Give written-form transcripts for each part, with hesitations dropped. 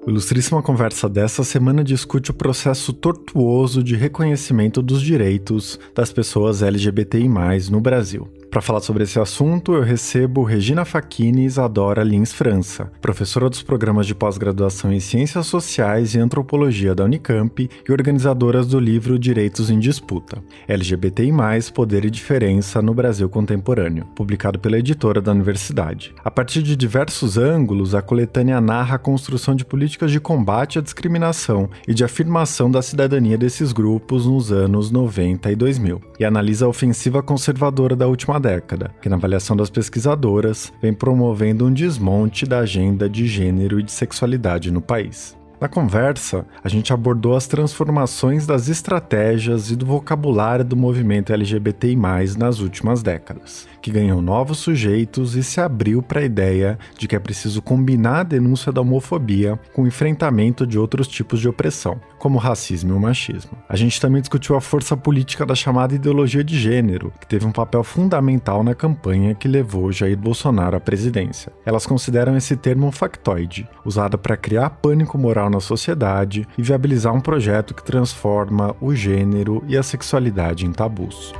O Ilustríssima Conversa dessa semana discute o processo tortuoso de reconhecimento dos direitos das pessoas LGBTI+, no Brasil. Para falar sobre esse assunto, eu recebo Regina Facchini e Isadora Lins França, professora dos programas de pós-graduação em Ciências Sociais e Antropologia da Unicamp e organizadoras do livro Direitos em Disputa, LGBTI+, Poder e Diferença no Brasil Contemporâneo, publicado pela editora da universidade. A partir de diversos ângulos, a coletânea narra a construção de políticas de combate à discriminação e de afirmação da cidadania desses grupos nos anos 90 e 2000, e analisa a ofensiva conservadora da última década, que na avaliação das pesquisadoras, vem promovendo um desmonte da agenda de gênero e de sexualidade no país. Na conversa, a gente abordou as transformações das estratégias e do vocabulário do movimento LGBTI+, nas últimas décadas, que ganhou novos sujeitos e se abriu para a ideia de que é preciso combinar a denúncia da homofobia com o enfrentamento de outros tipos de opressão, como o racismo e o machismo. A gente também discutiu a força política da chamada ideologia de gênero, que teve um papel fundamental na campanha que levou Jair Bolsonaro à presidência. Elas consideram esse termo um factoide, usado para criar pânico moral na sociedade e viabilizar um projeto que transforma o gênero e a sexualidade em tabus.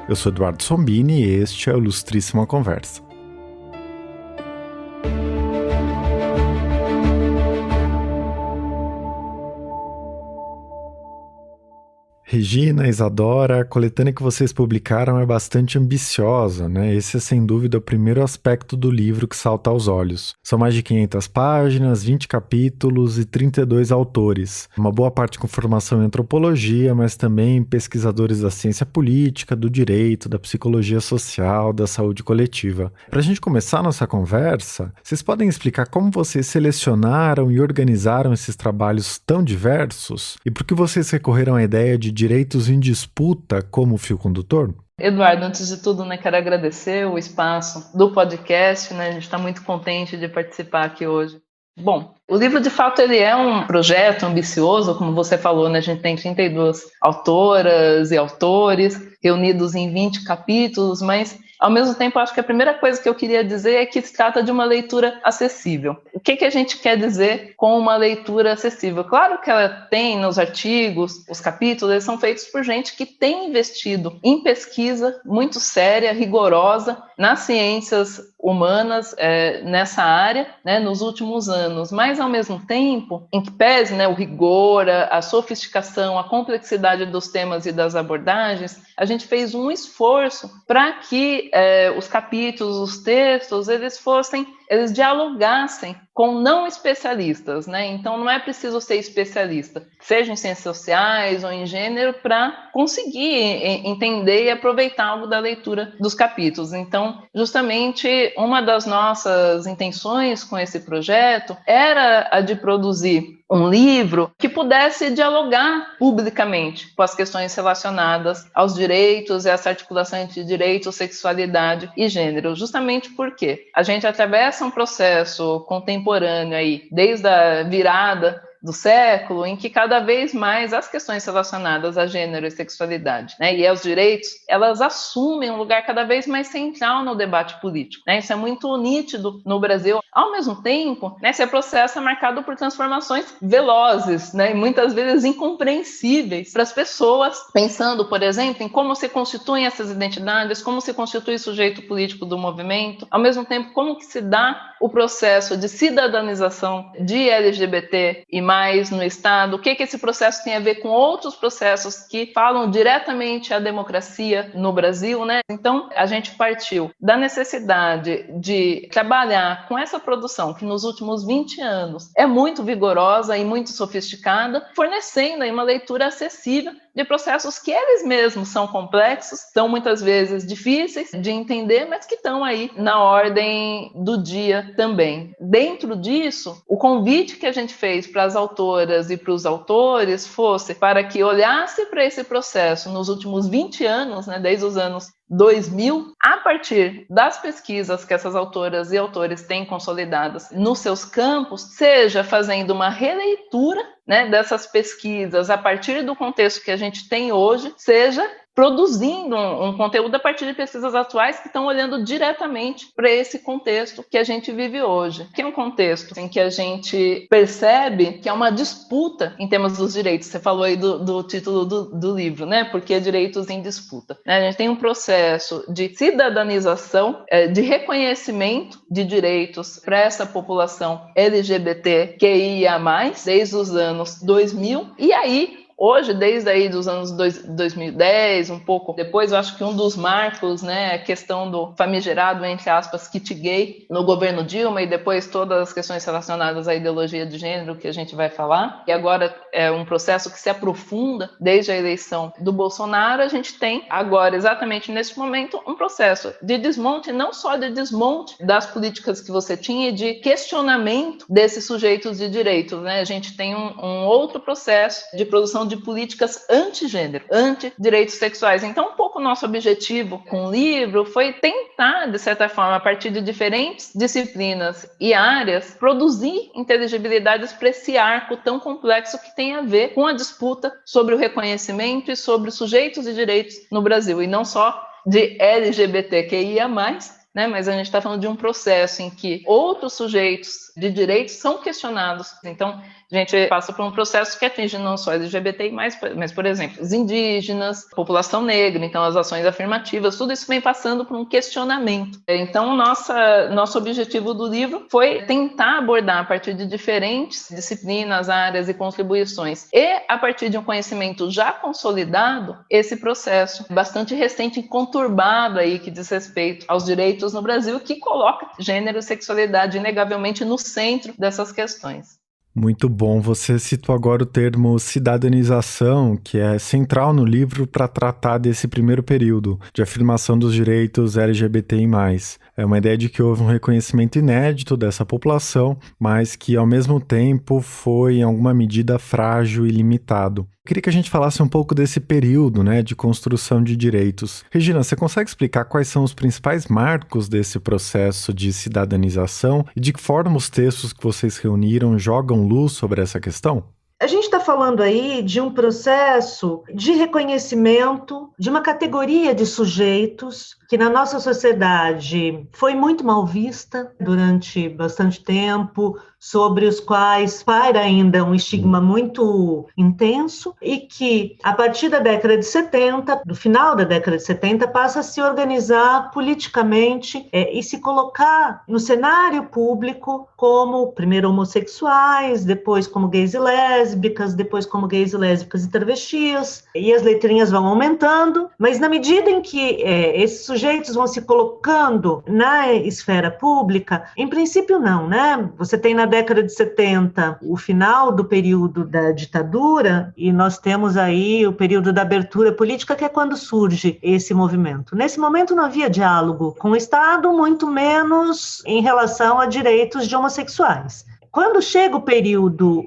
Eu sou Eduardo Sombini e este é o Ilustríssima Conversa. Regina, Isadora, a coletânea que vocês publicaram é bastante ambiciosa, né? Esse é sem dúvida o primeiro aspecto do livro que salta aos olhos. São mais de 500 páginas, 20 capítulos e 32 autores. Uma boa parte com formação em antropologia, mas também pesquisadores da ciência política, do direito, da psicologia social, da saúde coletiva. Para a gente começar a nossa conversa, vocês podem explicar como vocês selecionaram e organizaram esses trabalhos tão diversos? E por que vocês recorreram à ideia de direitos em disputa como fio condutor? Eduardo, antes de tudo, quero agradecer o espaço do podcast, a gente está muito contente de participar aqui hoje. Bom, o livro, de fato, ele é um projeto ambicioso, como você falou, a gente tem 32 autoras e autores reunidos em 20 capítulos, mas, ao mesmo tempo, acho que a primeira coisa que eu queria dizer é que se trata de uma leitura acessível. O que a gente quer dizer com uma leitura acessível? Claro que ela tem nos artigos, os capítulos, eles são feitos por gente que tem investido em pesquisa muito séria, rigorosa, nas ciências humanas, nessa área, nos últimos anos, mas ao mesmo tempo, em que pese o rigor, a sofisticação, a complexidade dos temas e das abordagens, a gente fez um esforço para que os capítulos, os textos, eles dialogassem com não especialistas, Então não é preciso ser especialista, seja em ciências sociais ou em gênero, para conseguir entender e aproveitar algo da leitura dos capítulos. Então, justamente, uma das nossas intenções com esse projeto era a de produzir um livro que pudesse dialogar publicamente com as questões relacionadas aos direitos e essa articulação entre direito, sexualidade e gênero, justamente porque a gente atravessa um processo contemporâneo aí, desde a virada do século, em que cada vez mais as questões relacionadas a gênero e sexualidade, e aos direitos, elas assumem um lugar cada vez mais central no debate político. Isso é muito nítido no Brasil. Ao mesmo tempo, esse processo é marcado por transformações velozes, e muitas vezes incompreensíveis para as pessoas, pensando, por exemplo, em como se constituem essas identidades, como se constitui o sujeito político do movimento, ao mesmo tempo, como que se dá o processo de cidadanização de LGBT e mais no Estado, o que esse processo tem a ver com outros processos que falam diretamente à democracia no Brasil, Então, a gente partiu da necessidade de trabalhar com essa produção que nos últimos 20 anos é muito vigorosa e muito sofisticada, fornecendo aí uma leitura acessível de processos que eles mesmos são complexos, são muitas vezes difíceis de entender, mas que estão aí na ordem do dia também. Dentro disso, o convite que a gente fez para as autoras e para os autores fosse para que olhasse para esse processo nos últimos 20 anos, desde os anos 2000, a partir das pesquisas que essas autoras e autores têm consolidadas nos seus campos, seja fazendo uma releitura dessas pesquisas a partir do contexto que a gente tem hoje, seja produzindo um conteúdo a partir de pesquisas atuais que estão olhando diretamente para esse contexto que a gente vive hoje, que é um contexto em que a gente percebe que é uma disputa em termos dos direitos. Você falou aí do título do livro, né? Porque direitos em disputa. A gente tem um processo de cidadanização, de reconhecimento de direitos para essa população LGBTQIA+, desde os anos 2000, e aí hoje, desde aí dos anos 2010, um pouco depois, eu acho que um dos marcos, né, a questão do famigerado, entre aspas, kit gay no governo Dilma, e depois todas as questões relacionadas à ideologia de gênero que a gente vai falar, e agora é um processo que se aprofunda desde a eleição do Bolsonaro. A gente tem agora, exatamente nesse momento, um processo de desmonte, não só de desmonte das políticas que você tinha, e de questionamento desses sujeitos de direitos, né? A gente tem um outro processo de produção de políticas anti-gênero, anti-direitos sexuais. Então, um pouco o nosso objetivo com o livro foi tentar, de certa forma, a partir de diferentes disciplinas e áreas, produzir inteligibilidades para esse arco tão complexo que tem a ver com a disputa sobre o reconhecimento e sobre os sujeitos de direitos no Brasil, e não só de LGBTQIA+, né? Mas a gente está falando de um processo em que outros sujeitos de direitos são questionados. Então, a gente passa por um processo que atinge não só LGBTI+, mas, por exemplo, os indígenas, população negra, então as ações afirmativas, tudo isso vem passando por um questionamento. Então, nosso objetivo do livro foi tentar abordar a partir de diferentes disciplinas, áreas e contribuições, e a partir de um conhecimento já consolidado, esse processo bastante recente e conturbado aí, que diz respeito aos direitos no Brasil, que coloca gênero e sexualidade inegavelmente no centro dessas questões. Muito bom. Você citou agora o termo cidadanização, que é central no livro para tratar desse primeiro período de afirmação dos direitos LGBTI+. É uma ideia de que houve um reconhecimento inédito dessa população, mas que ao mesmo tempo foi em alguma medida frágil e limitado. Queria que a gente falasse um pouco desse período, né, de construção de direitos. Regina, você consegue explicar quais são os principais marcos desse processo de cidadanização e de que forma os textos que vocês reuniram jogam luz sobre essa questão? A gente está falando aí de um processo de reconhecimento de uma categoria de sujeitos que na nossa sociedade foi muito mal vista durante bastante tempo, sobre os quais paira ainda um estigma muito intenso, e que, a partir da década de 70, do final da década de 70, passa a se organizar politicamente e se colocar no cenário público como, primeiro, homossexuais, depois como gays e lésbicas, depois como gays e lésbicas e travestis, e as letrinhas vão aumentando, mas na medida em que esses sujeitos vão se colocando na esfera pública, em princípio não, né? Você tem na década de 70 o final do período da ditadura, e nós temos aí o período da abertura política, que é quando surge esse movimento. Nesse momento não havia diálogo com o Estado, muito menos em relação a direitos de homossexuais. Quando chega o período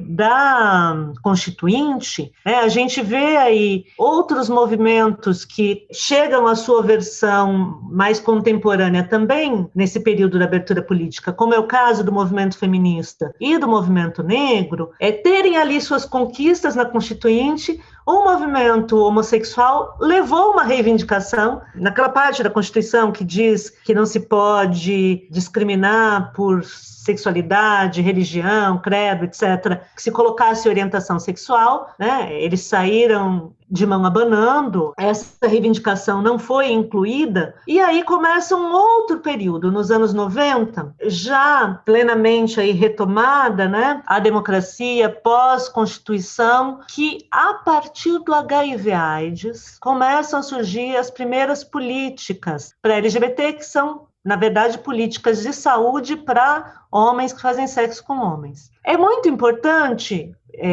da Constituinte, a gente vê aí outros movimentos que chegam à sua versão mais contemporânea também nesse período da abertura política, como é o caso do movimento feminista e do movimento negro, terem ali suas conquistas na Constituinte. O movimento homossexual levou uma reivindicação naquela parte da Constituição que diz que não se pode discriminar por sexualidade, religião, credo, etc., que se colocasse orientação sexual, né? Eles saíram de mão abanando, essa reivindicação não foi incluída, e aí começa um outro período, nos anos 90, já plenamente aí retomada, né, a democracia pós-Constituição, que a partir do HIV/AIDS começam a surgir as primeiras políticas para LGBT, que são, na verdade, políticas de saúde para homens que fazem sexo com homens. É muito importante,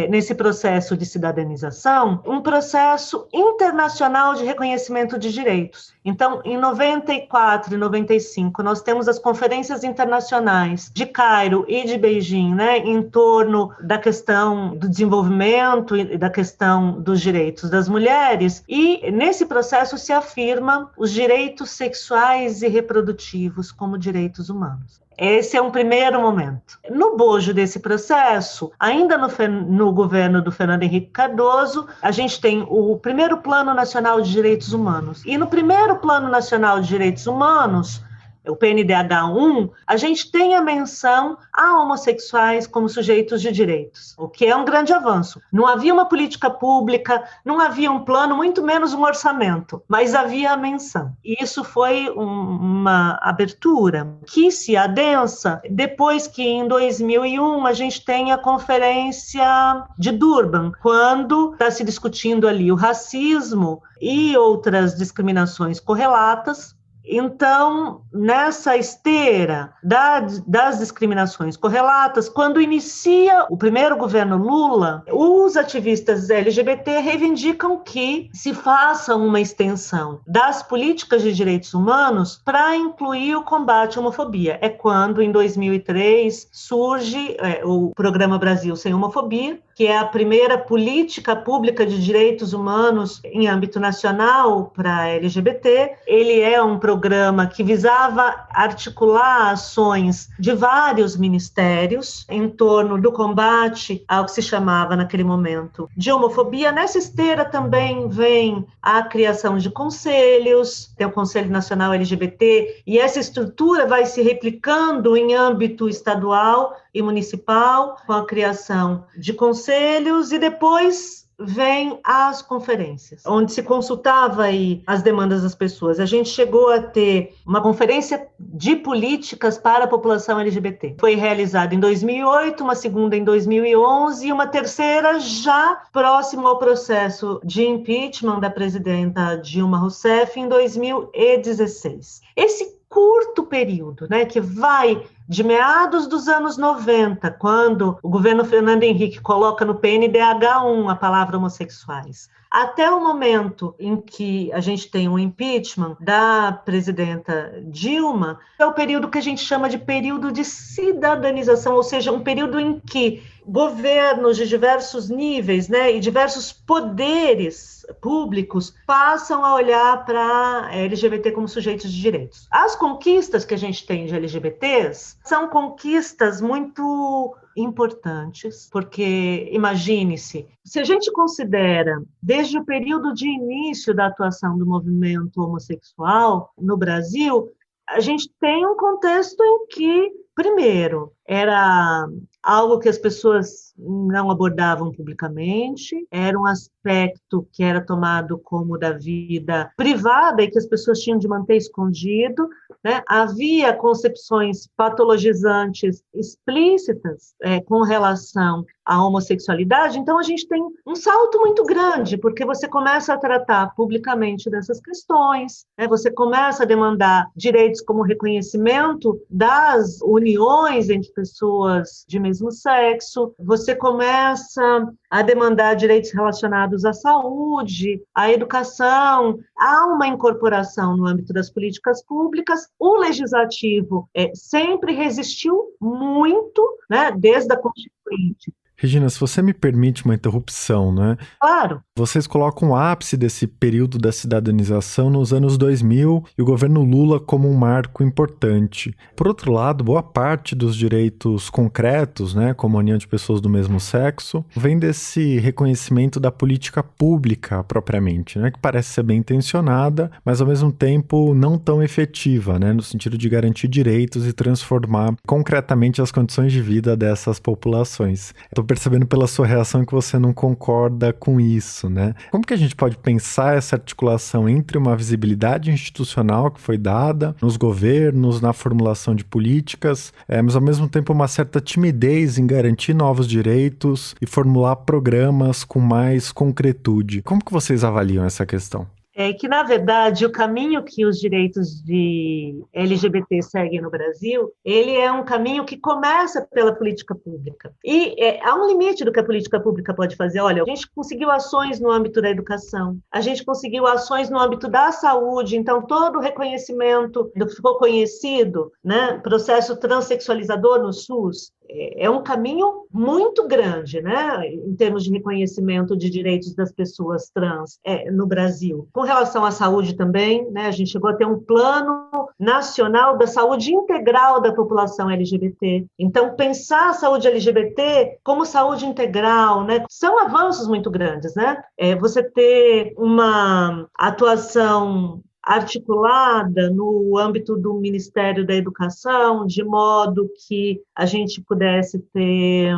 nesse processo de cidadanização, um processo internacional de reconhecimento de direitos. Então, em 94 e 95, nós temos as conferências internacionais de Cairo e de Beijing, né, em torno da questão do desenvolvimento e da questão dos direitos das mulheres, e nesse processo se afirma os direitos sexuais e reprodutivos como direitos humanos. Esse é um primeiro momento. No bojo desse processo, ainda no governo do Fernando Henrique Cardoso, a gente tem o primeiro Plano Nacional de Direitos Humanos. E no primeiro Plano Nacional de Direitos Humanos, o PNDH-1, a gente tem a menção a homossexuais como sujeitos de direitos, o que é um grande avanço. Não havia uma política pública, não havia um plano, muito menos um orçamento, mas havia a menção. E isso foi uma abertura que se adensa depois que, em 2001, a gente tem a Conferência de Durban, quando está se discutindo ali o racismo e outras discriminações correlatas. Então, nessa esteira das discriminações correlatas, quando inicia o primeiro governo Lula, os ativistas LGBT reivindicam que se faça uma extensão das políticas de direitos humanos para incluir o combate à homofobia. É quando, em 2003, surge o Programa Brasil Sem Homofobia, que é a primeira política pública de direitos humanos em âmbito nacional para LGBT. Ele é um programa que visava articular ações de vários ministérios em torno do combate ao que se chamava, naquele momento, de homofobia. Nessa esteira também vem a criação de conselhos, tem o Conselho Nacional LGBT, e essa estrutura vai se replicando em âmbito estadual e municipal, com a criação de conselhos, e depois vem as conferências, onde se consultava aí as demandas das pessoas. A gente chegou a ter uma conferência de políticas para a população LGBT. Foi realizada em 2008, uma segunda em 2011 e uma terceira já próximo ao processo de impeachment da presidenta Dilma Rousseff em 2016. Esse curto período, né, que vai de meados dos anos 90, quando o governo Fernando Henrique coloca no PNDH-1 a palavra homossexuais, até o momento em que a gente tem um impeachment da presidenta Dilma, é o período que a gente chama de período de cidadanização, ou seja, um período em que governos de diversos níveis, né, e diversos poderes públicos passam a olhar para LGBT como sujeitos de direitos. As conquistas que a gente tem de LGBTs são conquistas muito importantes, porque, imagine-se, se a gente considera, desde o período de início da atuação do movimento homossexual no Brasil, a gente tem um contexto em que, primeiro, era algo que as pessoas não abordavam publicamente, era um aspecto que era tomado como da vida privada e que as pessoas tinham de manter escondido, né? Havia concepções patologizantes explícitas com relação à homossexualidade. Então a gente tem um salto muito grande, porque você começa a tratar publicamente dessas questões, né? Você começa a demandar direitos como reconhecimento das uniões entre pessoas de mesmo sexo, você começa a demandar direitos relacionados à saúde, à educação. Há uma incorporação no âmbito das políticas públicas. O legislativo sempre resistiu muito, né, desde a Constituinte. Regina, se você me permite uma interrupção, né? Claro. Vocês colocam o ápice desse período da cidadanização nos anos 2000 e o governo Lula como um marco importante. Por outro lado, boa parte dos direitos concretos, né, como a união de pessoas do mesmo sexo, vem desse reconhecimento da política pública propriamente, né, que parece ser bem intencionada, mas ao mesmo tempo não tão efetiva, né, no sentido de garantir direitos e transformar concretamente as condições de vida dessas populações. Estou percebendo pela sua reação que você não concorda com isso, né? Como que a gente pode pensar essa articulação entre uma visibilidade institucional que foi dada nos governos, na formulação de políticas, mas ao mesmo tempo uma certa timidez em garantir novos direitos e formular programas com mais concretude? Como que vocês avaliam essa questão? É que, na verdade, o caminho que os direitos de LGBT seguem no Brasil, ele é um caminho que começa pela política pública. E há um limite do que a política pública pode fazer. Olha, a gente conseguiu ações no âmbito da educação, a gente conseguiu ações no âmbito da saúde, então todo o reconhecimento do que ficou conhecido, né, processo transexualizador no SUS, é um caminho muito grande, né, em termos de reconhecimento de direitos das pessoas trans no Brasil. Com relação à saúde também, né, a gente chegou a ter um plano nacional da saúde integral da população LGBT. Então, pensar a saúde LGBT como saúde integral, né, são avanços muito grandes, né? Você ter uma atuação articulada no âmbito do Ministério da Educação, de modo que a gente pudesse ter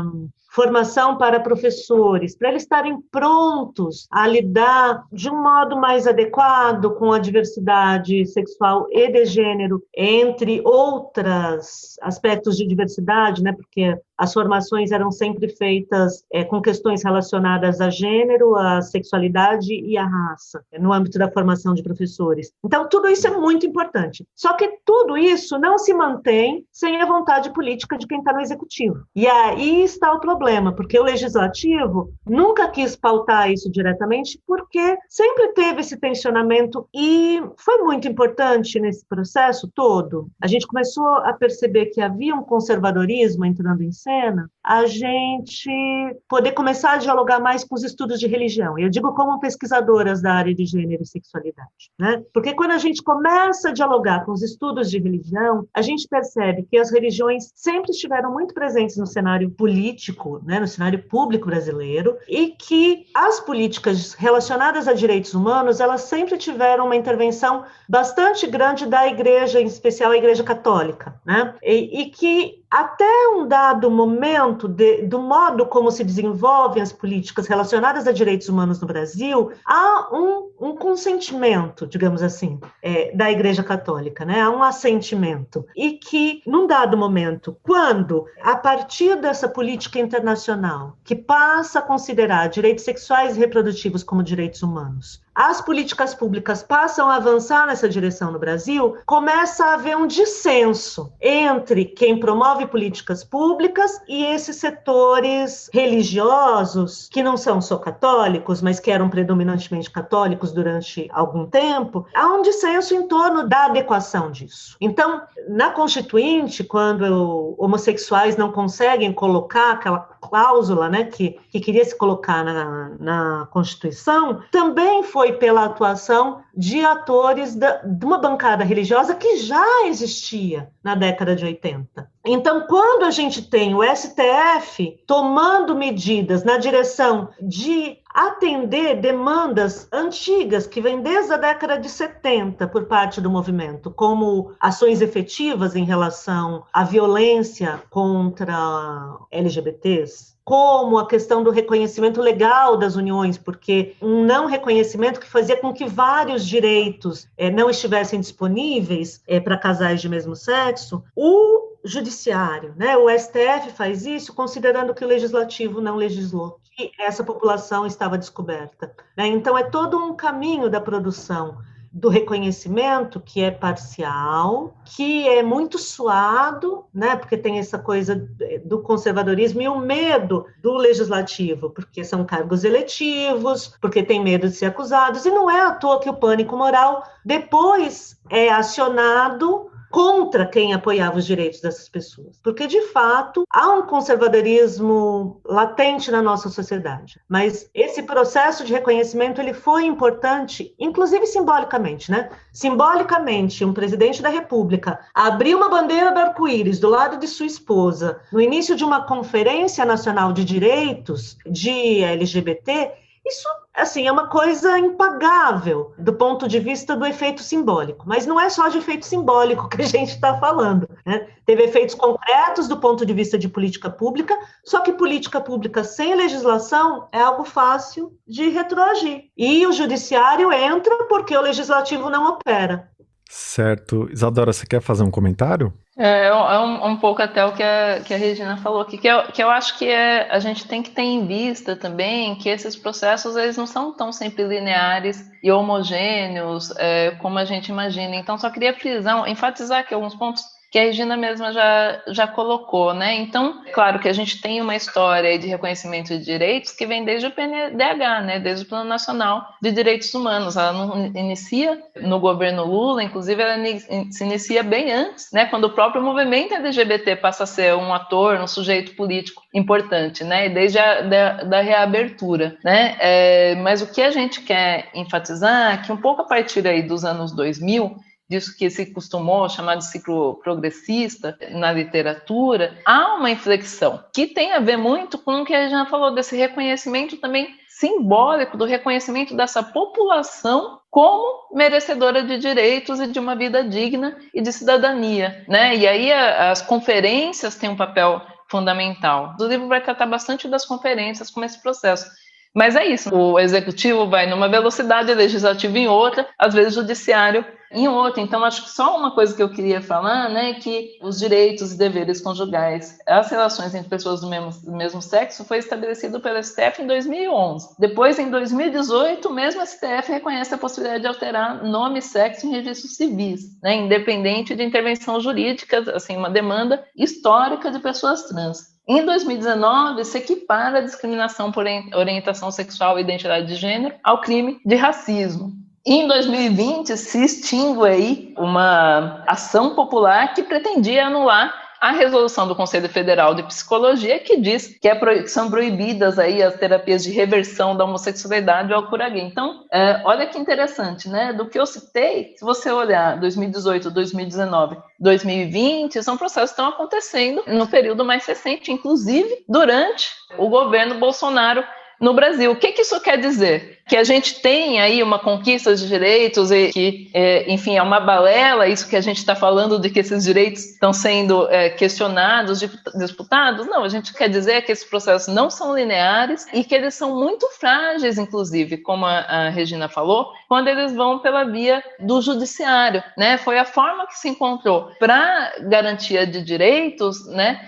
formação para professores, para eles estarem prontos a lidar de um modo mais adequado com a diversidade sexual e de gênero, entre outros aspectos de diversidade, né? Porque as formações eram sempre feitas com questões relacionadas a gênero, a sexualidade e a raça, no âmbito da formação de professores. Então, tudo isso é muito importante. Só que tudo isso não se mantém sem a vontade política de quem está no executivo. E aí está o problema, porque o legislativo nunca quis pautar isso diretamente, porque sempre teve esse tensionamento e foi muito importante nesse processo todo. A gente começou a perceber que havia um conservadorismo entrando em cena, a gente poder começar a dialogar mais com os estudos de religião. Eu digo como pesquisadoras da área de gênero e sexualidade, né? Porque quando a gente começa a dialogar com os estudos de religião, a gente percebe que as religiões sempre estiveram muito presentes no cenário político, né, no cenário público brasileiro, e que as políticas relacionadas a direitos humanos, elas sempre tiveram uma intervenção bastante grande da Igreja, em especial a Igreja Católica, né? E que até um dado momento do modo como se desenvolvem as políticas relacionadas a direitos humanos no Brasil, há um consentimento, digamos assim, da Igreja Católica, né? Há um assentimento. E que, num dado momento, quando, a partir dessa política internacional, que passa a considerar direitos sexuais e reprodutivos como direitos humanos, as políticas públicas passam a avançar nessa direção no Brasil, começa a haver um dissenso entre quem promove políticas públicas e esses setores religiosos, que não são só católicos, mas que eram predominantemente católicos durante algum tempo. Há um dissenso em torno da adequação disso. Então, na Constituinte, quando homossexuais não conseguem colocar aquela cláusula, né, que queria se colocar na Constituição, também foi pela atuação de atores de uma bancada religiosa que já existia na década de 80. Então, quando a gente tem o STF tomando medidas na direção de atender demandas antigas que vêm desde a década de 70 por parte do movimento, como ações efetivas em relação à violência contra LGBTs, como a questão do reconhecimento legal das uniões, porque um não reconhecimento que fazia com que vários direitos não estivessem disponíveis para casais de mesmo sexo, o judiciário, né? O STF faz isso considerando que o legislativo não legislou, que essa população estava descoberta, né? Então, é todo um caminho da produção do reconhecimento que é parcial, que é muito suado, né, porque tem essa coisa do conservadorismo e o medo do legislativo, porque são cargos eletivos, porque tem medo de ser acusados, e não é à toa que o pânico moral depois é acionado contra quem apoiava os direitos dessas pessoas. Porque, de fato, há um conservadorismo latente na nossa sociedade. Mas esse processo de reconhecimento ele foi importante, inclusive simbolicamente, né? Simbolicamente, um presidente da República abrir uma bandeira do arco-íris do lado de sua esposa, no início de uma conferência nacional de direitos de LGBT, isso, assim, é uma coisa impagável do ponto de vista do efeito simbólico. Mas não é só de efeito simbólico que a gente está falando, né? Teve efeitos concretos do ponto de vista de política pública, só que política pública sem legislação é algo fácil de retroagir. E o judiciário entra porque o legislativo não opera. Certo. Isadora, você quer fazer um comentário? Um pouco até o que a Regina falou aqui, que eu acho que a gente tem que ter em vista também que esses processos eles não são tão sempre lineares e homogêneos como a gente imagina. Então, só queria enfatizar aqui alguns pontos que a Regina mesma já colocou, né? Então, claro que a gente tem uma história de reconhecimento de direitos que vem desde o PNDH, né? Desde o Plano Nacional de Direitos Humanos. Ela não inicia no governo Lula, inclusive ela se inicia bem antes, né? Quando o próprio movimento LGBT passa a ser um ator, um sujeito político importante, né? E desde da reabertura, né? Mas o que a gente quer enfatizar é que um pouco a partir aí dos anos 2000, disso que se costumou chamar de ciclo progressista na literatura, há uma inflexão que tem a ver muito com o que a Regina falou, desse reconhecimento também simbólico, do reconhecimento dessa população como merecedora de direitos e de uma vida digna e de cidadania, né? E aí as conferências têm um papel fundamental. O livro vai tratar bastante das conferências como esse processo. Mas é isso, o executivo vai numa velocidade, o legislativo em outra, às vezes o judiciário em outra. Então, acho que só uma coisa que eu queria falar, né, que os direitos e deveres conjugais, as relações entre pessoas do mesmo sexo, foi estabelecido pelo STF em 2011. Depois, em 2018, o mesmo STF reconhece a possibilidade de alterar nome e sexo em registros civis, né, independente de intervenção jurídica, assim, uma demanda histórica de pessoas trans. Em 2019, se equipara a discriminação por orientação sexual e identidade de gênero ao crime de racismo. E em 2020, se extingue aí uma ação popular que pretendia anular a resolução do Conselho Federal de Psicologia, que diz que são proibidas aí as terapias de reversão da homossexualidade ou a cura gay. Então, olha que interessante, né? Do que eu citei, se você olhar 2018, 2019, 2020, são processos que estão acontecendo no período mais recente, inclusive durante o governo Bolsonaro no Brasil. O que isso quer dizer? Que a gente tem aí uma conquista de direitos e que, enfim, é uma balela isso que a gente está falando de que esses direitos estão sendo questionados, disputados. Não, a gente quer dizer que esses processos não são lineares e que eles são muito frágeis, inclusive, como a Regina falou, quando eles vão pela via do judiciário, né? Foi a forma que se encontrou para garantia de direitos, né,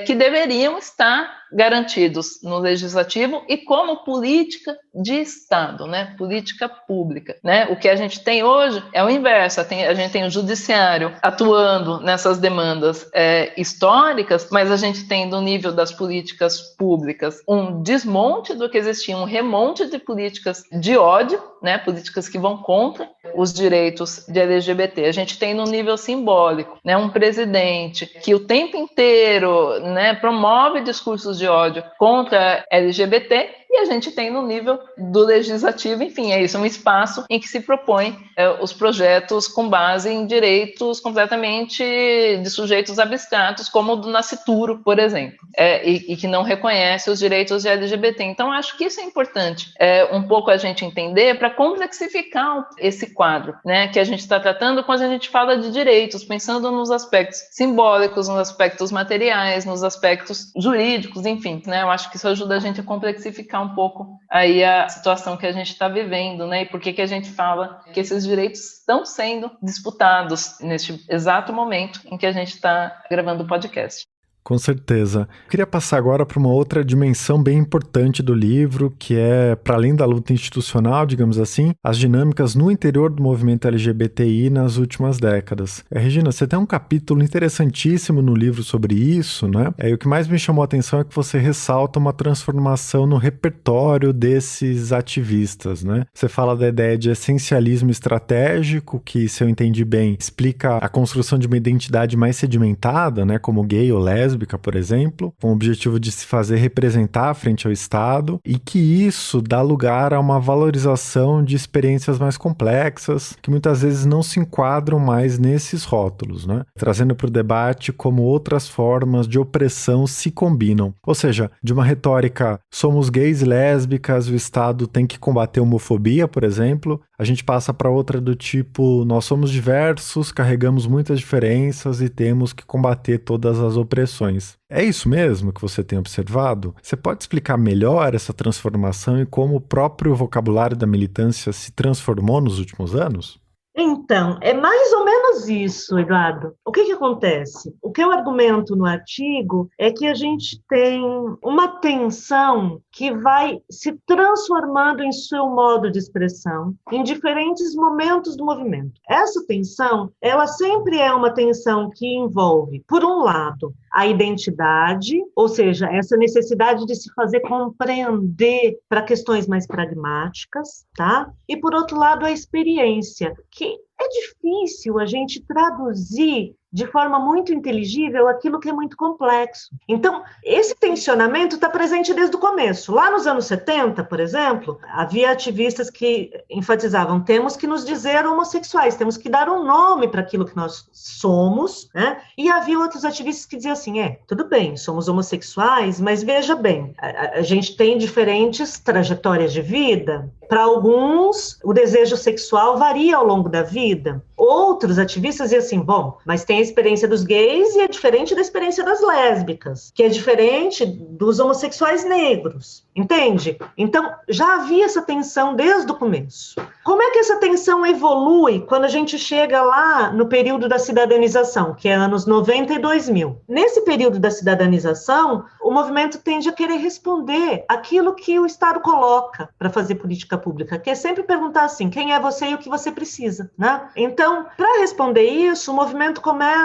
que deveriam estar garantidos no legislativo e como política de Estado, né? Política pública, né? O que a gente tem hoje é o inverso. A gente tem o judiciário atuando nessas demandas históricas, mas a gente tem no nível das políticas públicas um desmonte do que existia, um remonte de políticas de ódio, né? Políticas que vão contra os direitos de LGBT. A gente tem no nível simbólico, né? Um presidente que o tempo inteiro, né, promove discursos de ódio contra LGBT, e a gente tem no nível do legislativo, enfim, é isso, um espaço em que se propõe os projetos com base em direitos completamente de sujeitos abstratos, como o do nascituro, por exemplo, e que não reconhece os direitos de LGBT. Então, acho que isso é importante, um pouco a gente entender para complexificar esse quadro, né, que a gente está tratando quando a gente fala de direitos, pensando nos aspectos simbólicos, nos aspectos materiais, nos aspectos jurídicos, enfim, né, eu acho que isso ajuda a gente a complexificar um pouco aí a situação que a gente está vivendo, né? E por que a gente fala que esses direitos estão sendo disputados neste exato momento em que a gente está gravando o podcast. Com certeza. Eu queria passar agora para uma outra dimensão bem importante do livro, que é, para além da luta institucional, digamos assim, as dinâmicas no interior do movimento LGBTI nas últimas décadas. Regina, você tem um capítulo interessantíssimo no livro sobre isso, né? E o que mais me chamou a atenção é que você ressalta uma transformação no repertório desses ativistas, né? Você fala da ideia de essencialismo estratégico, que, se eu entendi bem, explica a construção de uma identidade mais sedimentada, né? Como gay ou lésbica, por exemplo, com o objetivo de se fazer representar frente ao Estado, e que isso dá lugar a uma valorização de experiências mais complexas, que muitas vezes não se enquadram mais nesses rótulos, né? Trazendo para o debate como outras formas de opressão se combinam. Ou seja, de uma retórica somos gays e lésbicas, o Estado tem que combater a homofobia, por exemplo, a gente passa para outra do tipo nós somos diversos, carregamos muitas diferenças e temos que combater todas as opressões. É isso mesmo que você tem observado? Você pode explicar melhor essa transformação e como o próprio vocabulário da militância se transformou nos últimos anos? Então, é mais ou menos isso, Eduardo. O que acontece? O que eu argumento no artigo é que a gente tem uma tensão que vai se transformando em seu modo de expressão em diferentes momentos do movimento. Essa tensão, ela sempre é uma tensão que envolve, por um lado, a identidade, ou seja, essa necessidade de se fazer compreender para questões mais pragmáticas, tá? E, por outro lado, a experiência, que é difícil a gente traduzir de forma muito inteligível aquilo que é muito complexo. Então, esse tensionamento está presente desde o começo. Lá nos anos 70, por exemplo, havia ativistas que enfatizavam: temos que nos dizer homossexuais, temos que dar um nome para aquilo que nós somos, né? E havia outros ativistas que diziam assim: tudo bem, somos homossexuais, mas veja bem, a gente tem diferentes trajetórias de vida. Para alguns, o desejo sexual varia ao longo da vida. Outros ativistas diziam assim: bom, mas tem a experiência dos gays e é diferente da experiência das lésbicas, que é diferente dos homossexuais negros, entende? Então, já havia essa tensão desde o começo. Como é que essa tensão evolui quando a gente chega lá no período da cidadanização, que é anos 90 e 2000? Nesse período da cidadanização, o movimento tende a querer responder aquilo que o Estado coloca para fazer política pública, que é sempre perguntar assim: quem é você e o que você precisa, né? Então, para responder isso, o movimento começa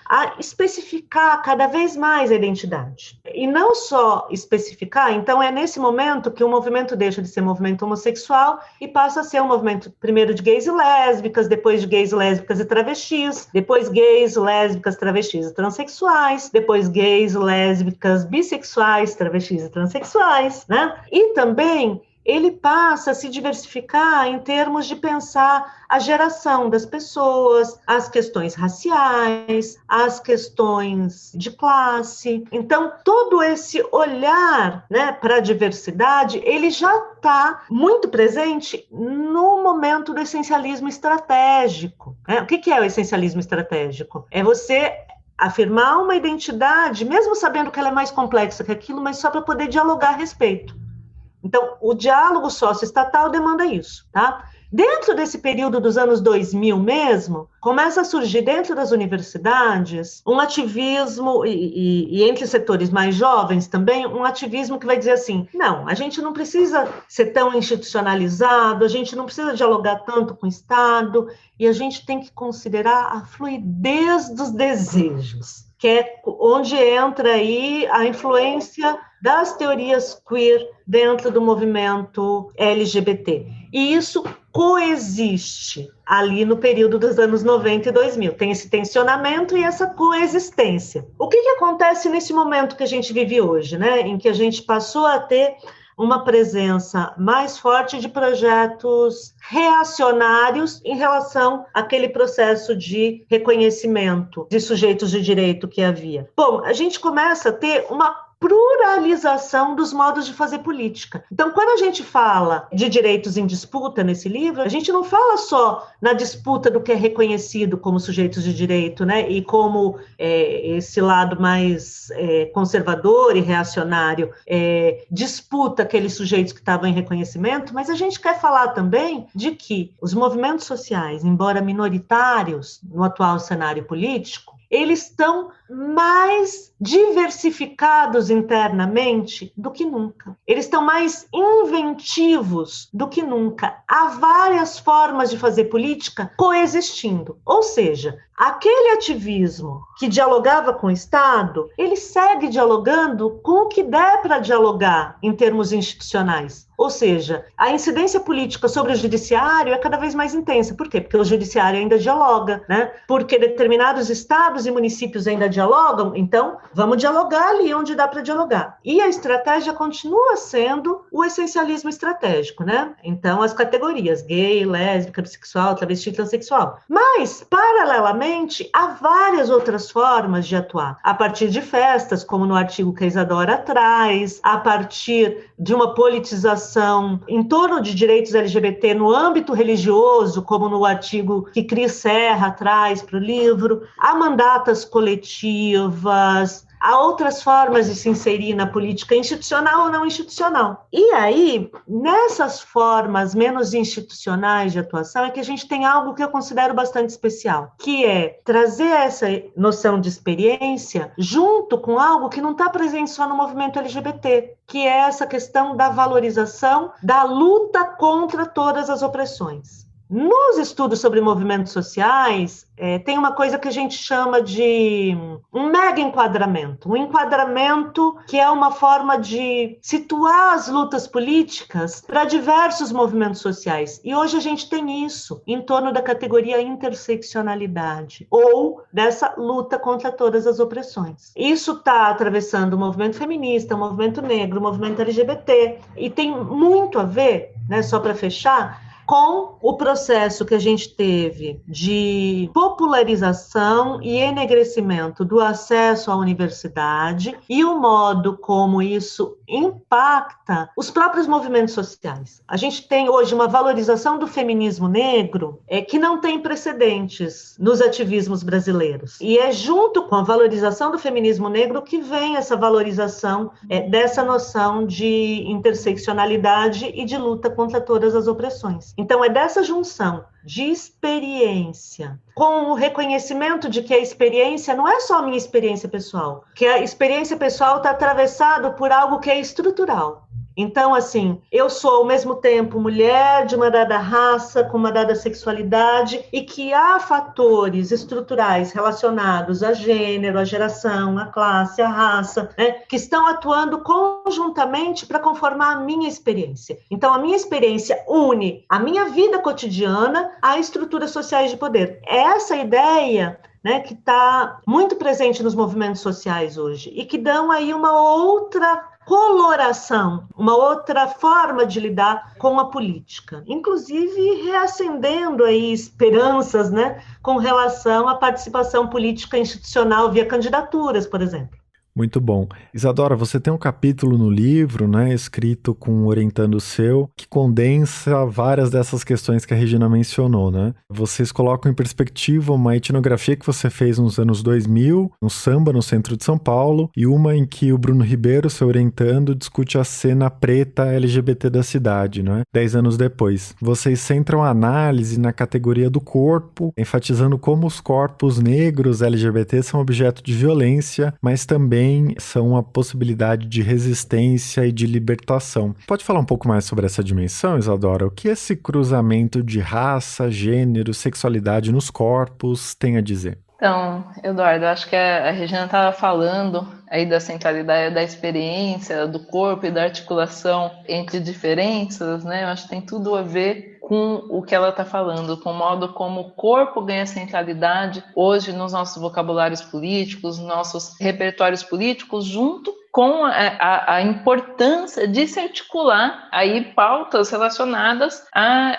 a especificar cada vez mais a identidade. E não só especificar, então é nesse momento que o movimento deixa de ser movimento homossexual e passa a ser um movimento primeiro de gays e lésbicas, depois de gays, lésbicas e travestis, depois gays, lésbicas, travestis e transexuais, depois gays, lésbicas, bissexuais, travestis e transexuais, né? E também ele passa a se diversificar em termos de pensar a geração das pessoas, as questões raciais, as questões de classe. Então, todo esse olhar, né, para a diversidade, ele já está muito presente no momento do essencialismo estratégico, né? O que é o essencialismo estratégico? É você afirmar uma identidade, mesmo sabendo que ela é mais complexa que aquilo, mas só para poder dialogar a respeito. Então, o diálogo socioestatal demanda isso, tá? Dentro desse período dos anos 2000 mesmo, começa a surgir dentro das universidades um ativismo, e entre setores mais jovens também, um ativismo que vai dizer assim: não, a gente não precisa ser tão institucionalizado, a gente não precisa dialogar tanto com o Estado, e a gente tem que considerar a fluidez dos desejos, que é onde entra aí a influência das teorias queer dentro do movimento LGBT. E isso coexiste ali no período dos anos 90 e 2000. Tem esse tensionamento e essa coexistência. O que acontece nesse momento que a gente vive hoje, né? Em que a gente passou a ter uma presença mais forte de projetos reacionários em relação àquele processo de reconhecimento de sujeitos de direito que havia. Bom, a gente começa a ter uma pluralização dos modos de fazer política. Então, quando a gente fala de direitos em disputa nesse livro, a gente não fala só na disputa do que é reconhecido como sujeitos de direito, né, e como esse lado mais conservador e reacionário disputa aqueles sujeitos que estavam em reconhecimento, mas a gente quer falar também de que os movimentos sociais, embora minoritários no atual cenário político, eles estão mais diversificados internamente do que nunca. Eles estão mais inventivos do que nunca. Há várias formas de fazer política coexistindo. Ou seja, aquele ativismo que dialogava com o Estado, ele segue dialogando com o que der para dialogar em termos institucionais. Ou seja, a incidência política sobre o judiciário é cada vez mais intensa. Por quê? Porque o judiciário ainda dialoga, né? Porque determinados estados e municípios ainda dialogam, então vamos dialogar ali onde dá para dialogar. E a estratégia continua sendo o essencialismo estratégico, né? Então, as categorias gay, lésbica, bissexual, travesti, transexual. Mas, paralelamente, há várias outras formas de atuar. A partir de festas, como no artigo que a Isadora traz, a partir de uma politização em torno de direitos LGBT no âmbito religioso, como no artigo que Cris Serra traz para o livro, há mandatas coletivas, há outras formas de se inserir na política institucional ou não institucional. E aí, nessas formas menos institucionais de atuação, é que a gente tem algo que eu considero bastante especial, que é trazer essa noção de experiência junto com algo que não está presente só no movimento LGBT, que é essa questão da valorização da luta contra todas as opressões. Nos estudos sobre movimentos sociais, tem uma coisa que a gente chama de um mega enquadramento. Um enquadramento que é uma forma de situar as lutas políticas para diversos movimentos sociais. E hoje a gente tem isso em torno da categoria interseccionalidade, ou dessa luta contra todas as opressões. Isso está atravessando o movimento feminista, o movimento negro, o movimento LGBT, e tem muito a ver, né, só para fechar, com o processo que a gente teve de popularização e enegrecimento do acesso à universidade e o modo como isso impacta os próprios movimentos sociais. A gente tem hoje uma valorização do feminismo negro que não tem precedentes nos ativismos brasileiros. E é junto com a valorização do feminismo negro que vem essa valorização dessa noção de interseccionalidade e de luta contra todas as opressões. Então, é dessa junção de experiência com o reconhecimento de que a experiência não é só a minha experiência pessoal, que a experiência pessoal está atravessada por algo que é estrutural. Então, assim, eu sou ao mesmo tempo mulher de uma dada raça, com uma dada sexualidade, e que há fatores estruturais relacionados a gênero, a geração, a classe, a raça, né, que estão atuando conjuntamente para conformar a minha experiência. Então, a minha experiência une a minha vida cotidiana a estruturas sociais de poder. Essa ideia, né, que está muito presente nos movimentos sociais hoje e que dão aí uma outra coloração, uma outra forma de lidar com a política, inclusive reacendendo aí esperanças, né, com relação à participação política institucional via candidaturas, por exemplo. Muito bom. Isadora, você tem um capítulo no livro, né, escrito com um orientando seu, que condensa várias dessas questões que a Regina mencionou, né? Vocês colocam em perspectiva uma etnografia que você fez nos anos 2000, um samba no centro de São Paulo, e uma em que o Bruno Ribeiro, seu orientando, discute a cena preta LGBT da cidade, né? 10 anos depois. Vocês centram a análise na categoria do corpo, enfatizando como os corpos negros LGBT são objeto de violência, mas também são a possibilidade de resistência e de libertação. Pode falar um pouco mais sobre essa dimensão, Isadora? O que esse cruzamento de raça, gênero, sexualidade nos corpos tem a dizer? Então, Eduardo, acho que a Regina estava falando aí da centralidade da experiência, do corpo e da articulação entre diferenças, né? Eu acho que tem tudo a ver com o que ela está falando, com o modo como o corpo ganha centralidade hoje nos nossos vocabulários políticos, nossos repertórios políticos, junto com a importância de se articular aí pautas relacionadas a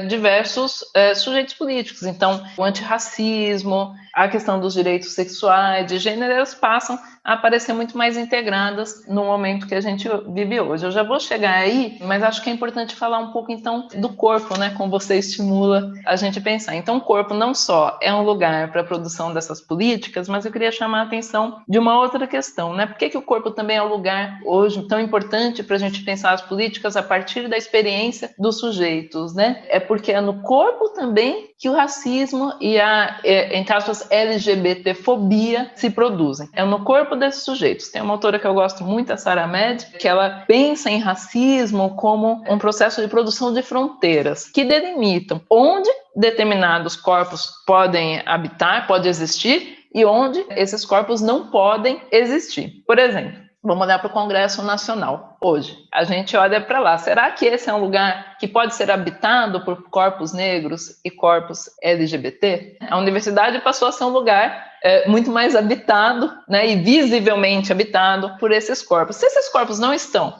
diversos sujeitos políticos. Então, o antirracismo, a questão dos direitos sexuais, de gênero, elas passam a aparecer muito mais integradas no momento que a gente vive hoje. Eu já vou chegar aí, mas acho que é importante falar um pouco, então, do corpo, né, como você estimula a gente a pensar. Então, o corpo não só é um lugar para a produção dessas políticas, mas eu queria chamar a atenção de uma outra questão, né? Por que o corpo também é um lugar hoje tão importante para a gente pensar as políticas a partir da experiência dos sujeitos, né? É porque é no corpo também que o racismo e a, entre aspas, LGBTfobia se produzem. É no corpo desses sujeitos. Tem uma autora que eu gosto muito, a Sara Ahmed, que ela pensa em racismo como um processo de produção de fronteiras que delimitam onde determinados corpos podem habitar, podem existir, e onde esses corpos não podem existir. Por exemplo, vamos olhar para o Congresso Nacional hoje. A gente olha para lá. Será que esse é um lugar que pode ser habitado por corpos negros e corpos LGBT? A universidade passou a ser um lugar muito mais habitado, né, e visivelmente habitado por esses corpos. Se esses corpos não estão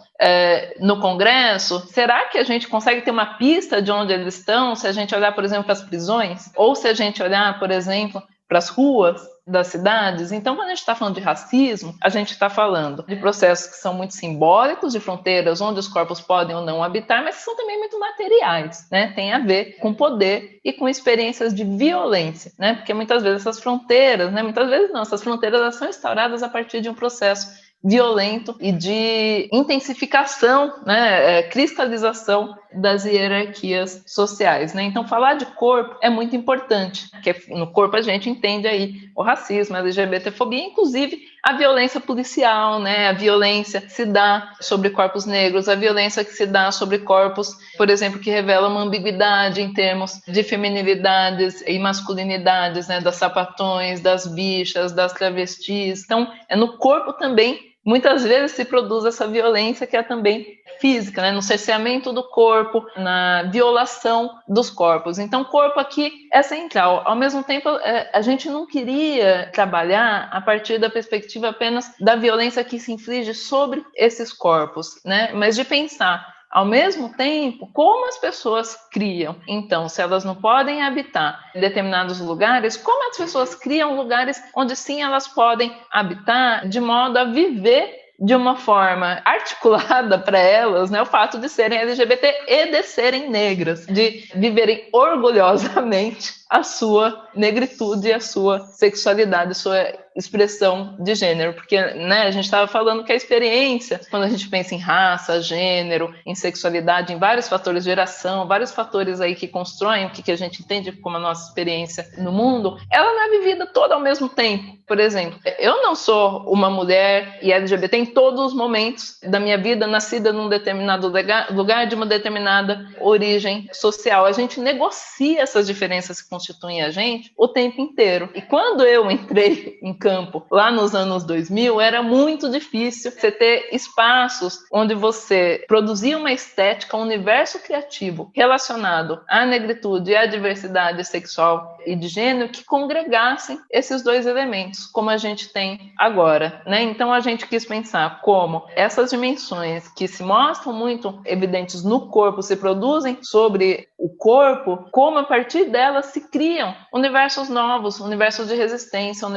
no Congresso, será que a gente consegue ter uma pista de onde eles estão? Se a gente olhar, por exemplo, para as prisões, ou se a gente olhar, por exemplo, para as ruas das cidades. Então, quando a gente está falando de racismo, a gente está falando de processos que são muito simbólicos, de fronteiras onde os corpos podem ou não habitar, mas que são também muito materiais, né? Tem a ver com poder e com experiências de violência, né? Porque muitas vezes essas fronteiras, né? Muitas vezes não, essas fronteiras elas são instauradas a partir de um processo violento e de intensificação, né, cristalização das hierarquias sociais, né? Então, falar de corpo é muito importante, porque no corpo a gente entende aí o racismo, a LGBTfobia, inclusive a violência policial, né? A violência que se dá sobre corpos negros, a violência que se dá sobre corpos, por exemplo, que revela uma ambiguidade em termos de feminilidades e masculinidades, né? Das sapatões, das bichas, das travestis. Então, é no corpo também muitas vezes se produz essa violência que é também física, né? No cerceamento do corpo, na violação dos corpos. Então, o corpo aqui é central. Ao mesmo tempo, a gente não queria trabalhar a partir da perspectiva apenas da violência que se inflige sobre esses corpos, né? Mas de pensar, ao mesmo tempo, como as pessoas criam. Então, se elas não podem habitar em determinados lugares, como as pessoas criam lugares onde sim elas podem habitar de modo a viver de uma forma articulada para elas, né, o fato de serem LGBT e de serem negras, de viverem orgulhosamente a sua negritude e a sua sexualidade, a sua expressão de gênero, porque, né, a gente estava falando que a experiência, quando a gente pensa em raça, gênero, em sexualidade, em vários fatores de geração, vários fatores aí que constroem o que a gente entende como a nossa experiência no mundo, ela não é vivida toda ao mesmo tempo. Por exemplo, eu não sou uma mulher e LGBT em todos os momentos da minha vida, nascida num determinado lugar de uma determinada origem social. A gente negocia essas diferenças que constituem a gente o tempo inteiro. E quando eu entrei em campo lá nos anos 2000, era muito difícil você ter espaços onde você produzia uma estética, um universo criativo relacionado à negritude e à diversidade sexual e de gênero que congregassem esses dois elementos, como a gente tem agora, né? Então a gente quis pensar como essas dimensões que se mostram muito evidentes no corpo se produzem sobre o corpo, como a partir delas se criam universos novos, universos de resistência,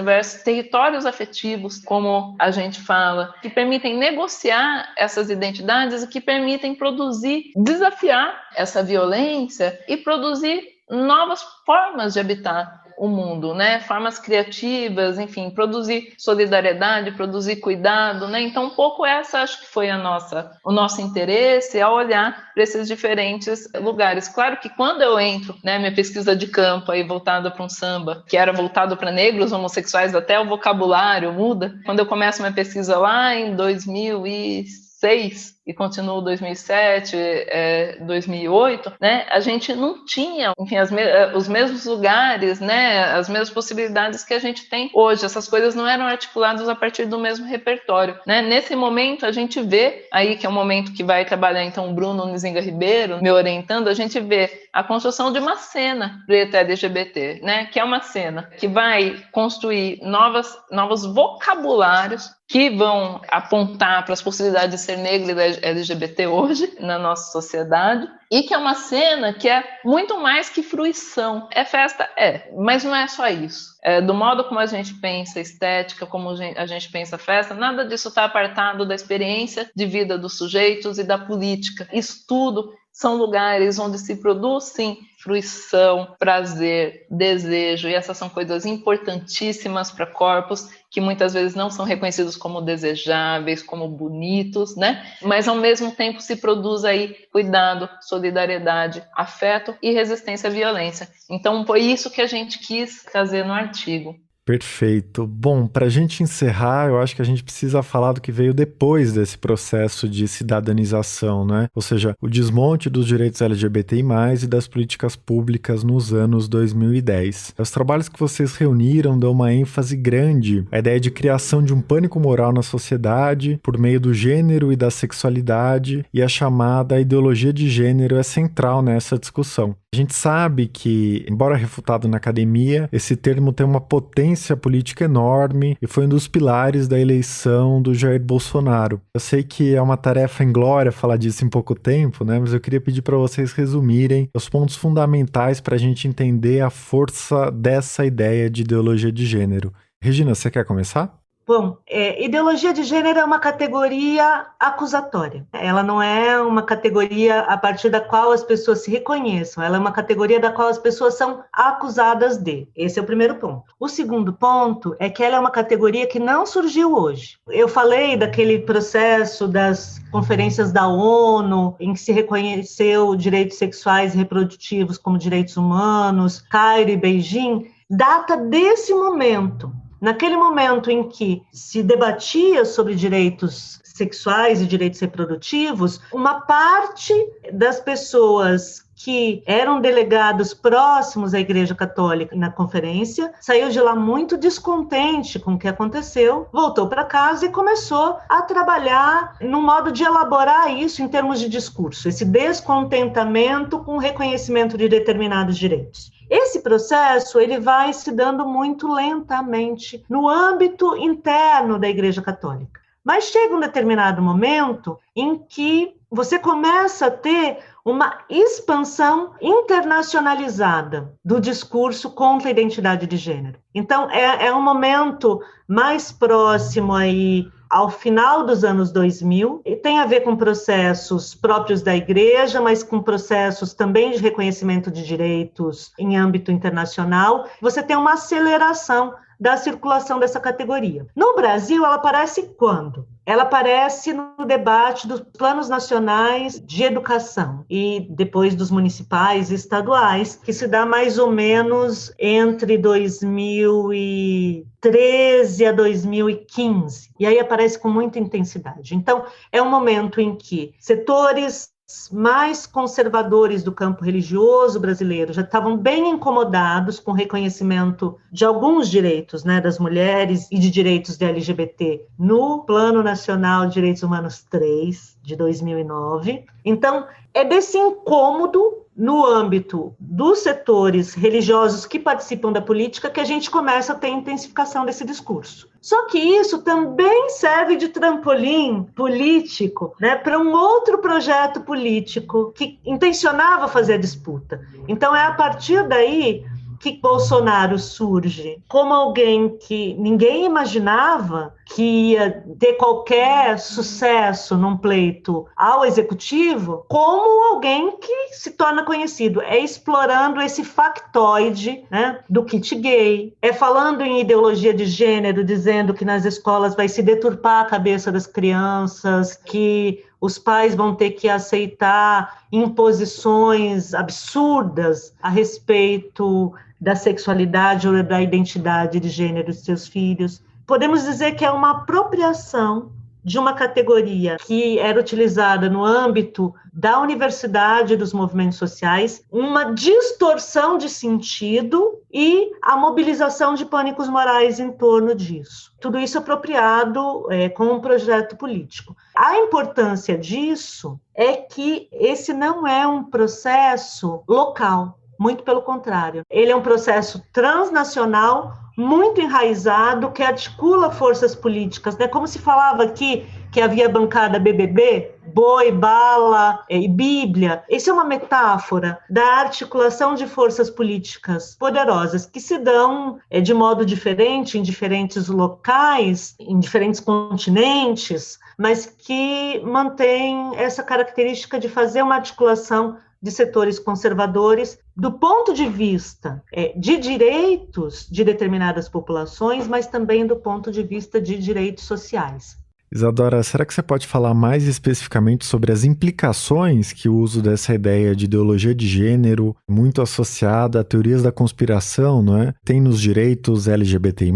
territórios afetivos, como a gente fala, que permitem negociar essas identidades e que permitem produzir, desafiar essa violência e produzir novas formas de habitar o mundo, né? Formas criativas, enfim, produzir solidariedade, produzir cuidado, né? Então, um pouco essa acho que foi o nosso interesse ao olhar para esses diferentes lugares. Claro que quando eu entro, né, minha pesquisa de campo aí voltada para um samba, que era voltado para negros, homossexuais, até o vocabulário muda. Quando eu começo minha pesquisa lá em 2006 e continuo 2007, 2008, né, a gente não tinha, enfim, os mesmos lugares, né, as mesmas possibilidades que a gente tem hoje. Essas coisas não eram articuladas a partir do mesmo repertório, né? Nesse momento, a gente vê aí, que é um momento que vai trabalhar, então, o Bruno Nizinga Ribeiro me orientando, a gente vê a construção de uma cena preta LGBT, né, que é uma cena que vai construir novos vocabulários que vão apontar para as possibilidades de ser negro e LGBT hoje na nossa sociedade, e que é uma cena que é muito mais que fruição. É festa? Mas não é só isso. Do modo como a gente pensa estética, como a gente pensa festa, nada disso está apartado da experiência de vida dos sujeitos e da política. Isso tudo são lugares onde se produz, sim, fruição, prazer, desejo, e essas são coisas importantíssimas para corpos que muitas vezes não são reconhecidos como desejáveis, como bonitos, né? Mas ao mesmo tempo se produz aí cuidado, solidariedade, afeto e resistência à violência. Então foi isso que a gente quis trazer no artigo. Perfeito. Bom, para a gente encerrar, eu acho que a gente precisa falar do que veio depois desse processo de cidadanização, né? Ou seja, o desmonte dos direitos LGBTI+, e das políticas públicas nos anos 2010. Os trabalhos que vocês reuniram dão uma ênfase grande à ideia de criação de um pânico moral na sociedade por meio do gênero e da sexualidade, e a chamada ideologia de gênero é central nessa discussão. A gente sabe que, embora refutado na academia, esse termo tem uma potência política enorme e foi um dos pilares da eleição do Jair Bolsonaro. Eu sei que é uma tarefa inglória falar disso em pouco tempo, né? Mas eu queria pedir para vocês resumirem os pontos fundamentais para a gente entender a força dessa ideia de ideologia de gênero. Regina, você quer começar? Bom, ideologia de gênero é uma categoria acusatória. Ela não é uma categoria a partir da qual as pessoas se reconheçam. Ela é uma categoria da qual as pessoas são acusadas de. Esse é o primeiro ponto. O segundo ponto é que ela é uma categoria que não surgiu hoje. Eu falei daquele processo das conferências da ONU, em que se reconheceu direitos sexuais e reprodutivos como direitos humanos, Cairo e Beijing, data desse momento. Naquele momento em que se debatia sobre direitos sexuais e direitos reprodutivos, uma parte das pessoas que eram delegados próximos à Igreja Católica na conferência saiu de lá muito descontente com o que aconteceu, voltou para casa e começou a trabalhar no modo de elaborar isso em termos de discurso, esse descontentamento com o reconhecimento de determinados direitos. Esse processo ele vai se dando muito lentamente no âmbito interno da Igreja Católica. Mas chega um determinado momento em que você começa a ter uma expansão internacionalizada do discurso contra a identidade de gênero. Então, é um momento mais próximo aí ao final dos anos 2000, e tem a ver com processos próprios da igreja, mas com processos também de reconhecimento de direitos em âmbito internacional. Você tem uma aceleração da circulação dessa categoria. No Brasil, ela aparece quando? Ela aparece no debate dos planos nacionais de educação e depois dos municipais e estaduais, que se dá mais ou menos entre 2013 a 2015. E aí aparece com muita intensidade. Então, é um momento em que setores mais conservadores do campo religioso brasileiro já estavam bem incomodados com o reconhecimento de alguns direitos, né, das mulheres e de direitos de LGBT no Plano Nacional de Direitos Humanos 3, de 2009. Então, é desse incômodo no âmbito dos setores religiosos que participam da política que a gente começa a ter intensificação desse discurso. Só que isso também serve de trampolim político, né, para um outro projeto político que intencionava fazer a disputa. Então, é a partir daí que Bolsonaro surge como alguém que ninguém imaginava que ia ter qualquer sucesso num pleito ao executivo, como alguém que se torna conhecido. É explorando esse factoide, né, do kit gay, é falando em ideologia de gênero, dizendo que nas escolas vai se deturpar a cabeça das crianças, que os pais vão ter que aceitar imposições absurdas a respeito da sexualidade ou da identidade de gênero de seus filhos. Podemos dizer que é uma apropriação de uma categoria que era utilizada no âmbito da universidade e dos movimentos sociais, uma distorção de sentido e a mobilização de pânicos morais em torno disso. Tudo isso apropriado com um projeto político. A importância disso é que esse não é um processo local, muito pelo contrário. Ele é um processo transnacional, muito enraizado, que articula forças políticas, né? Como se falava aqui que havia bancada BBB, boi, bala e Bíblia. Isso é uma metáfora da articulação de forças políticas poderosas que se dão de modo diferente em diferentes locais, em diferentes continentes, mas que mantém essa característica de fazer uma articulação de setores conservadores do ponto de vista de direitos de determinadas populações, mas também do ponto de vista de direitos sociais. Isadora, será que você pode falar mais especificamente sobre as implicações que o uso dessa ideia de ideologia de gênero, muito associada a teorias da conspiração, não é, tem nos direitos LGBTI+?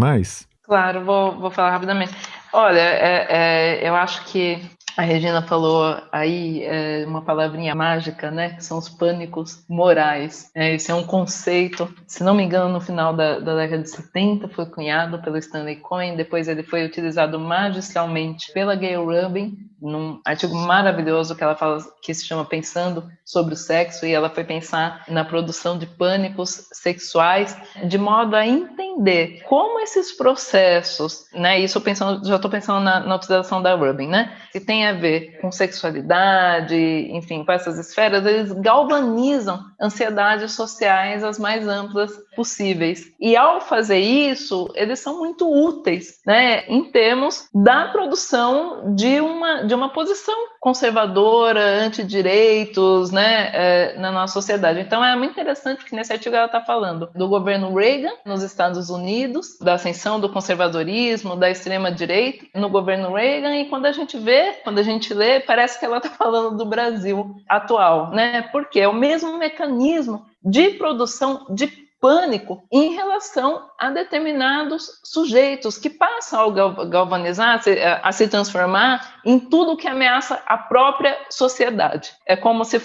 Claro, vou falar rapidamente. Olha, eu acho que a Regina falou aí uma palavrinha mágica, né? Que são os pânicos morais. Esse é um conceito, se não me engano, no final da década de 70 foi cunhado pelo Stanley Cohen, depois ele foi utilizado magistralmente pela Gayle Rubin num artigo maravilhoso que ela fala, que se chama Pensando sobre o Sexo, e ela foi pensar na produção de pânicos sexuais, de modo a entender como esses processos, né, isso já estou pensando na utilização da Rubin, né, que tem a ver com sexualidade, enfim, com essas esferas, eles galvanizam ansiedades sociais as mais amplas possíveis. E ao fazer isso, eles são muito úteis, né, em termos da produção de uma posição conservadora, antidireitos, né, na nossa sociedade. Então é muito interessante que nesse artigo ela está falando do governo Reagan nos Estados Unidos, da ascensão do conservadorismo, da extrema-direita no governo Reagan, e quando a gente lê, parece que ela está falando do Brasil atual, né? Porque é o mesmo mecanismo de produção de pânico em relação a determinados sujeitos que passam a galvanizar, a se transformar em tudo que ameaça a própria sociedade. É como se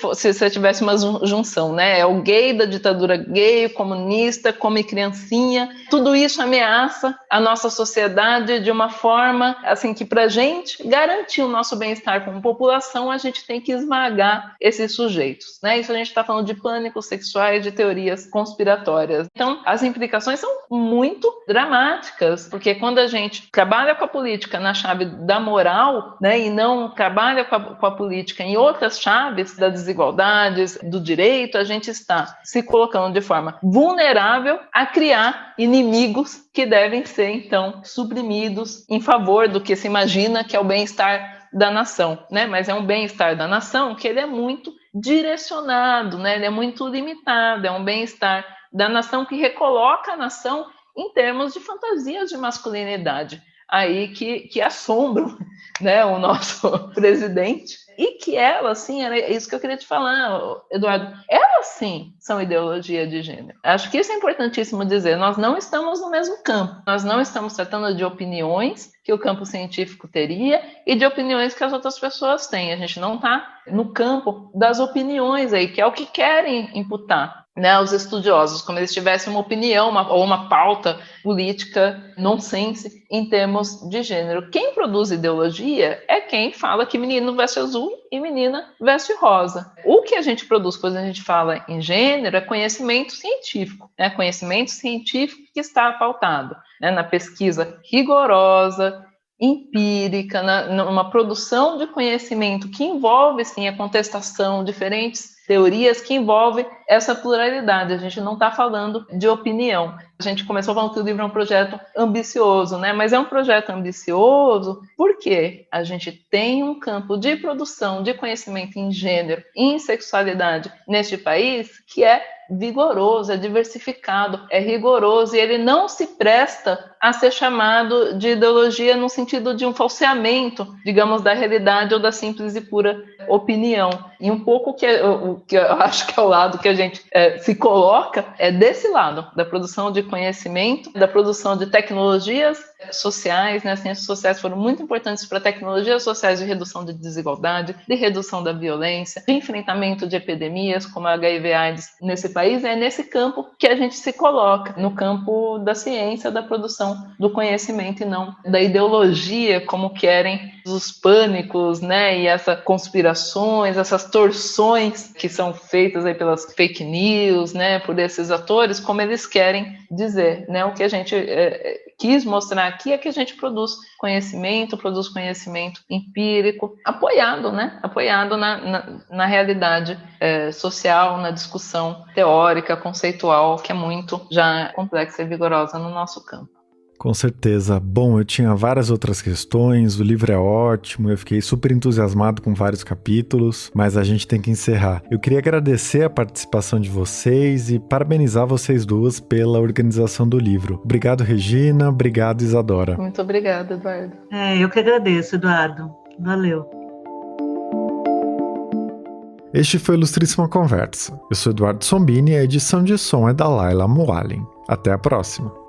tivesse uma junção, né? É o gay da ditadura gay, o comunista, come criancinha, tudo isso ameaça a nossa sociedade de uma forma assim que, para a gente garantir o nosso bem-estar como população, a gente tem que esmagar esses sujeitos, né? Isso a gente está falando de pânicos sexuais, de teorias conspiratórias. Então, as implicações são muito dramáticas, porque quando a gente trabalha com a política na chave da moral, né, e não trabalha com a política em outras chaves das desigualdades, do direito, a gente está se colocando de forma vulnerável a criar inimigos que devem ser, então, suprimidos em favor do que se imagina que é o bem-estar da nação, né? Mas é um bem-estar da nação que ele é muito direcionado, né? Ele é muito limitado, é um bem-estar da nação que recoloca a nação em termos de fantasias de masculinidade, aí que assombram, né, o nosso presidente, e que elas, sim, era isso que eu queria te falar, Eduardo, elas, sim, são ideologia de gênero. Acho que isso é importantíssimo dizer, nós não estamos no mesmo campo, nós não estamos tratando de opiniões que o campo científico teria e de opiniões que as outras pessoas têm, a gente não está no campo das opiniões aí, que é o que querem imputar, né, os estudiosos, como eles tivessem uma opinião ou uma pauta política nonsense em termos de gênero. Quem produz ideologia é quem fala que menino veste azul e menina veste rosa. O que a gente produz quando a gente fala em gênero é conhecimento científico, né, conhecimento científico que está pautado, né, na pesquisa rigorosa, empírica, numa produção de conhecimento que envolve, sim, a contestação, diferentes teorias que envolvem essa pluralidade. A gente não está falando de opinião. A gente começou falando que o livro é um projeto ambicioso, né? Mas é um projeto ambicioso porque a gente tem um campo de produção de conhecimento em gênero e em sexualidade neste país que é vigoroso, é diversificado, é rigoroso, e ele não se presta a ser chamado de ideologia no sentido de um falseamento, digamos, da realidade ou da simples e pura opinião. E um pouco o que eu acho que é o lado que a gente se coloca é desse lado, da produção de conhecimento, da produção de tecnologias sociais, né? As ciências sociais foram muito importantes para tecnologias sociais de redução de desigualdade, de redução da violência, de enfrentamento de epidemias como a HIV/AIDS nesse país. É nesse campo que a gente se coloca, no campo da ciência, da produção do conhecimento e não da ideologia, como querem os pânicos, né? E essas conspirações, essas torções que são feitas aí pelas fake news, né? Por esses atores, como eles querem dizer, né? O que a gente quis mostrar aqui é que a gente produz conhecimento empírico, apoiado, né? Apoiado na realidade social, na discussão teórica, conceitual, que é muito já complexa e vigorosa no nosso campo. Com certeza. Bom, eu tinha várias outras questões, o livro é ótimo, eu fiquei super entusiasmado com vários capítulos, mas a gente tem que encerrar. Eu queria agradecer a participação de vocês e parabenizar vocês duas pela organização do livro. Obrigado, Regina. Obrigado, Isadora. Muito obrigada, Eduardo. Eu que agradeço, Eduardo. Valeu. Este foi o Ilustríssima Conversa. Eu sou Eduardo Sombini e a edição de som é da Laila Moalem. Até a próxima.